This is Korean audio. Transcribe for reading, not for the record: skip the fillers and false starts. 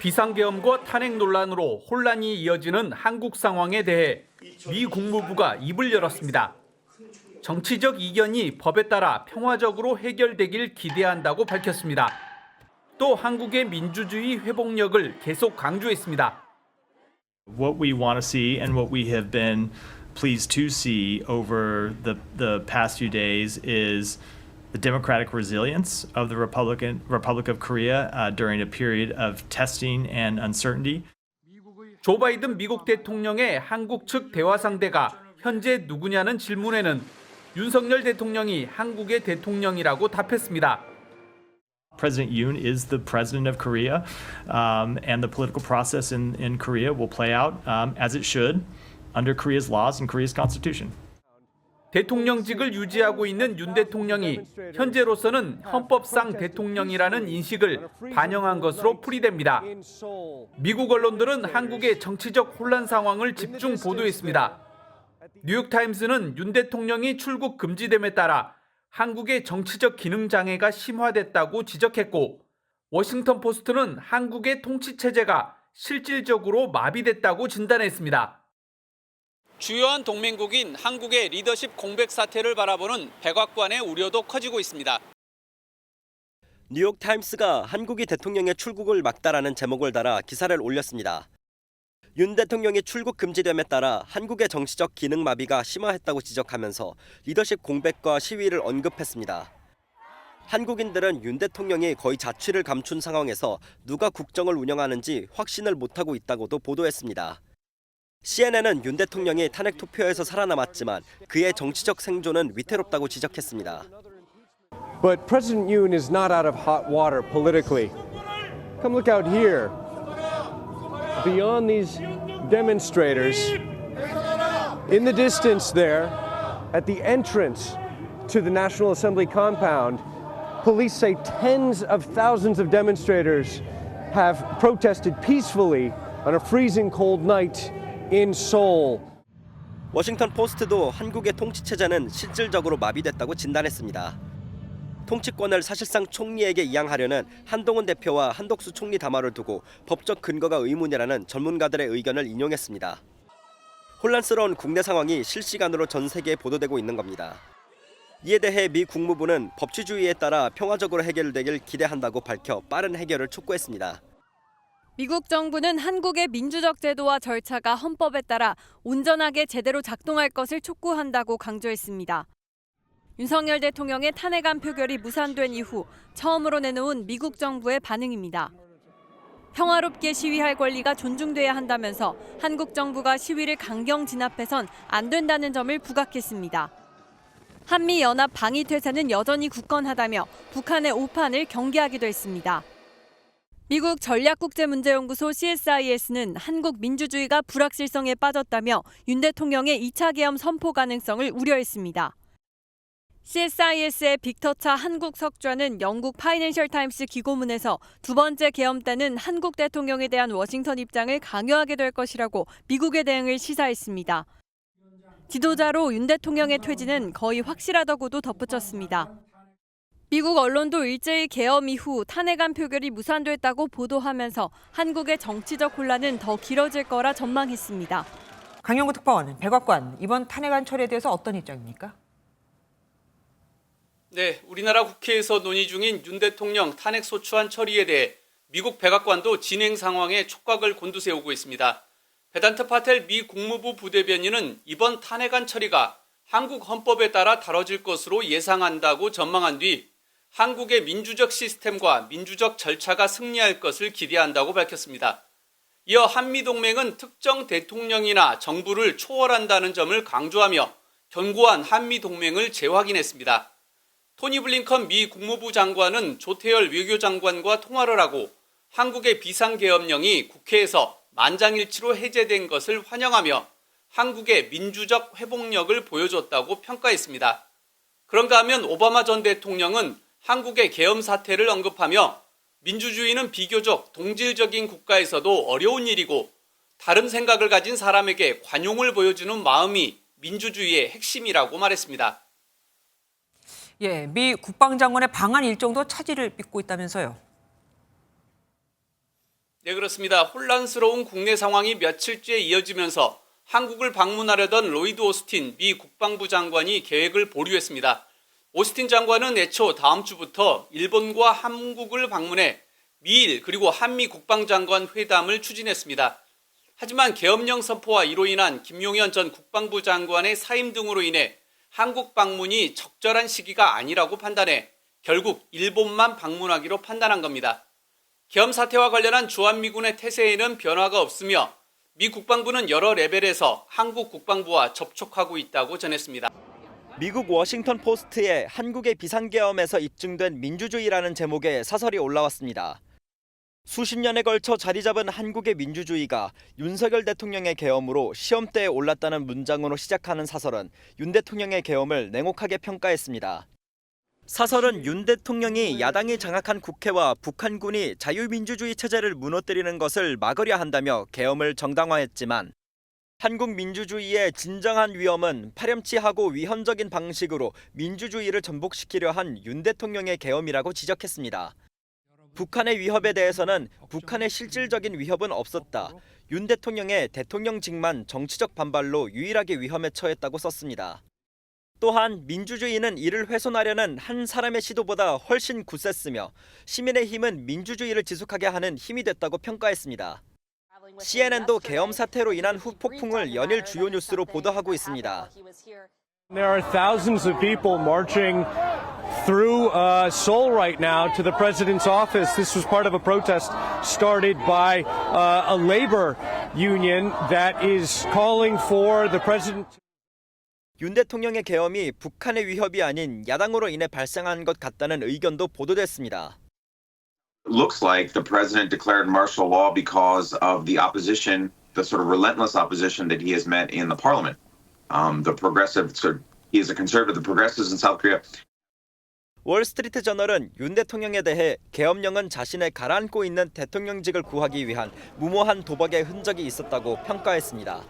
비상계엄과 탄핵 논란으로 혼란이 이어지는 한국 상황에 대해 미 국무부가 입을 열었습니다. 정치적 이견이 법에 따라 평화적으로 해결되길 기대한다고 밝혔습니다. 또 한국의 민주주의 회복력을 계속 강조했습니다. What we want to see and what we have been pleased to see over the past few days is the democratic resilience of the Republic of Korea during a period of testing and uncertainty. 조 바이든 미국 대통령의 한국 측 대화 상대가 현재 누구냐는 질문에는 윤석열 대통령이 한국의 대통령이라고 답했습니다. President Yoon is the president of Korea, and the political process in Korea will play out as it should under Korea's laws and Korea's constitution. 대통령직을 유지하고 있는 윤 대통령이 현재로서는 헌법상 대통령이라는 인식을 반영한 것으로 풀이됩니다. 미국 언론들은 한국의 정치적 혼란 상황을 집중 보도했습니다. 뉴욕타임스는 윤 대통령이 출국 금지됨에 따라 한국의 정치적 기능 장애가 심화됐다고 지적했고, 워싱턴 포스트는 한국의 통치 체제가 실질적으로 마비됐다고 진단했습니다. 주요한 동맹국인 한국의 리더십 공백 사태를 바라보는 백악관의 우려도 커지고 있습니다. 뉴욕타임스가 한국이 대통령의 출국을 막다라는 제목을 달아 기사를 올렸습니다. 윤 대통령이 출국 금지됨에 따라 한국의 정치적 기능 마비가 심화했다고 지적하면서 리더십 공백과 시위를 언급했습니다. 한국인들은 윤 대통령이 거의 자취를 감춘 상황에서 누가 국정을 운영하는지 확신을 못하고 있다고도 보도했습니다. CNN은 윤 대통령이 탄핵 투표에서 살아남았지만 그의 정치적 생존은 위태롭다고 지적했습니다. But President Yoon is not out of hot water politically. Come look out here. Beyond these demonstrators, in the distance there, at the entrance to the National Assembly compound, police say tens of thousands of demonstrators have protested peacefully on a freezing cold night in Seoul. 워싱턴 포스트도 한국의 통치 체제는 실질적으로 마비됐다고 진단했습니다. 통치권을 사실상 총리에게 이양하려는 한동훈 대표와 한덕수 총리 담화를 두고 법적 근거가 의문이라는 전문가들의 의견을 인용했습니다. 혼란스러운 국내 상황이 실시간으로 전 세계에 보도되고 있는 겁니다. 이에 대해 미 국무부는 법치주의에 따라 평화적으로 해결되길 기대한다고 밝혀 빠른 해결을 촉구했습니다. 미국 정부는 한국의 민주적 제도와 절차가 헌법에 따라 온전하게 제대로 작동할 것을 촉구한다고 강조했습니다. 윤석열 대통령의 탄핵안 표결이 무산된 이후 처음으로 내놓은 미국 정부의 반응입니다. 평화롭게 시위할 권리가 존중돼야 한다면서 한국 정부가 시위를 강경 진압해선 안 된다는 점을 부각했습니다. 한미연합 방위태세는 여전히 굳건하다며 북한의 오판을 경계하기도 했습니다. 미국 전략국제문제연구소 CSIS는 한국 민주주의가 불확실성에 빠졌다며 윤 대통령의 2차 계엄 선포 가능성을 우려했습니다. CSIS의 빅터차 한국 석좌는 영국 파이낸셜 타임스 기고문에서 두 번째 계엄 때는 한국 대통령에 대한 워싱턴 입장을 강요하게 될 것이라고 미국의 대응을 시사했습니다. 지도자로 윤 대통령의 퇴진은 거의 확실하다고도 덧붙였습니다. 미국 언론도 일제히 계엄 이후 탄핵안 표결이 무산됐다고 보도하면서 한국의 정치적 혼란은 더 길어질 거라 전망했습니다. 강영구 특파원, 백악관, 이번 탄핵안 처리에 대해서 어떤 입장입니까? 네, 우리나라 국회에서 논의 중인 윤 대통령 탄핵 소추안 처리에 대해 미국 백악관도 진행 상황에 촉각을 곤두세우고 있습니다. 베단트 파텔 미 국무부 부대변인은 이번 탄핵안 처리가 한국 헌법에 따라 다뤄질 것으로 예상한다고 전망한 뒤 한국의 민주적 시스템과 민주적 절차가 승리할 것을 기대한다고 밝혔습니다. 이어 한미동맹은 특정 대통령이나 정부를 초월한다는 점을 강조하며 견고한 한미동맹을 재확인했습니다. 토니 블링컨 미 국무부 장관은 조태열 외교장관과 통화를 하고 한국의 비상계엄령이 국회에서 만장일치로 해제된 것을 환영하며 한국의 민주적 회복력을 보여줬다고 평가했습니다. 그런가 하면 오바마 전 대통령은 한국의 계엄 사태를 언급하며 민주주의는 비교적 동질적인 국가에서도 어려운 일이고 다른 생각을 가진 사람에게 관용을 보여주는 마음이 민주주의의 핵심이라고 말했습니다. 예, 미 국방장관의 방한 일정도 차질을 빚고 있다면서요. 네, 그렇습니다. 혼란스러운 국내 상황이 며칠째 이어지면서 한국을 방문하려던 로이드 오스틴 미 국방부 장관이 계획을 보류했습니다. 오스틴 장관은 애초 다음 주부터 일본과 한국을 방문해 미일 그리고 한미 국방장관 회담을 추진했습니다. 하지만 계엄령 선포와 이로 인한 김용현 전 국방부 장관의 사임 등으로 인해 한국 방문이 적절한 시기가 아니라고 판단해 결국 일본만 방문하기로 판단한 겁니다. 계엄 사태와 관련한 주한미군의 태세에는 변화가 없으며 미 국방부는 여러 레벨에서 한국 국방부와 접촉하고 있다고 전했습니다. 미국 워싱턴 포스트에 한국의 비상계엄에서 입증된 민주주의라는 제목의 사설이 올라왔습니다. 수십 년에 걸쳐 자리 잡은 한국의 민주주의가 윤석열 대통령의 계엄으로 시험대에 올랐다는 문장으로 시작하는 사설은 윤 대통령의 계엄을 냉혹하게 평가했습니다. 사설은 윤 대통령이 야당이 장악한 국회와 북한군이 자유민주주의 체제를 무너뜨리는 것을 막으려 한다며 계엄을 정당화했지만 한국 민주주의의 진정한 위험은 파렴치하고 위헌적인 방식으로 민주주의를 전복시키려 한 윤 대통령의 계엄이라고 지적했습니다. 북한의 위협에 대해서는 북한의 실질적인 위협은 없었다. 윤 대통령의 대통령직만 정치적 반발로 유일하게 위험에 처했다고 썼습니다. 또한 민주주의는 이를 훼손하려는 한 사람의 시도보다 훨씬 굳셌으며 시민의 힘은 민주주의를 지속하게 하는 힘이 됐다고 평가했습니다. CNN도 계엄 사태로 인한 후폭풍을 연일 주요 뉴스로 보도하고 있습니다. There are thousands of people marching through Seoul right now to the president's office. This was part of a protest started by a labor union that is calling for the president. 윤 대통령의 계엄이 북한의 위협이 아닌 야당으로 인해 발생한 것 같다는 의견도 보도됐습니다. It looks like the president declared martial law because of the opposition, the sort of relentless opposition that he has met in the parliament. He is a conservative, the progressives in South Korea. 월스트리트 저널은 윤 대통령에 대해 계엄령은 자신의 가라앉고 있는 대통령직을 구하기 위한 무모한 도박의 흔적이 있었다고 평가했습니다.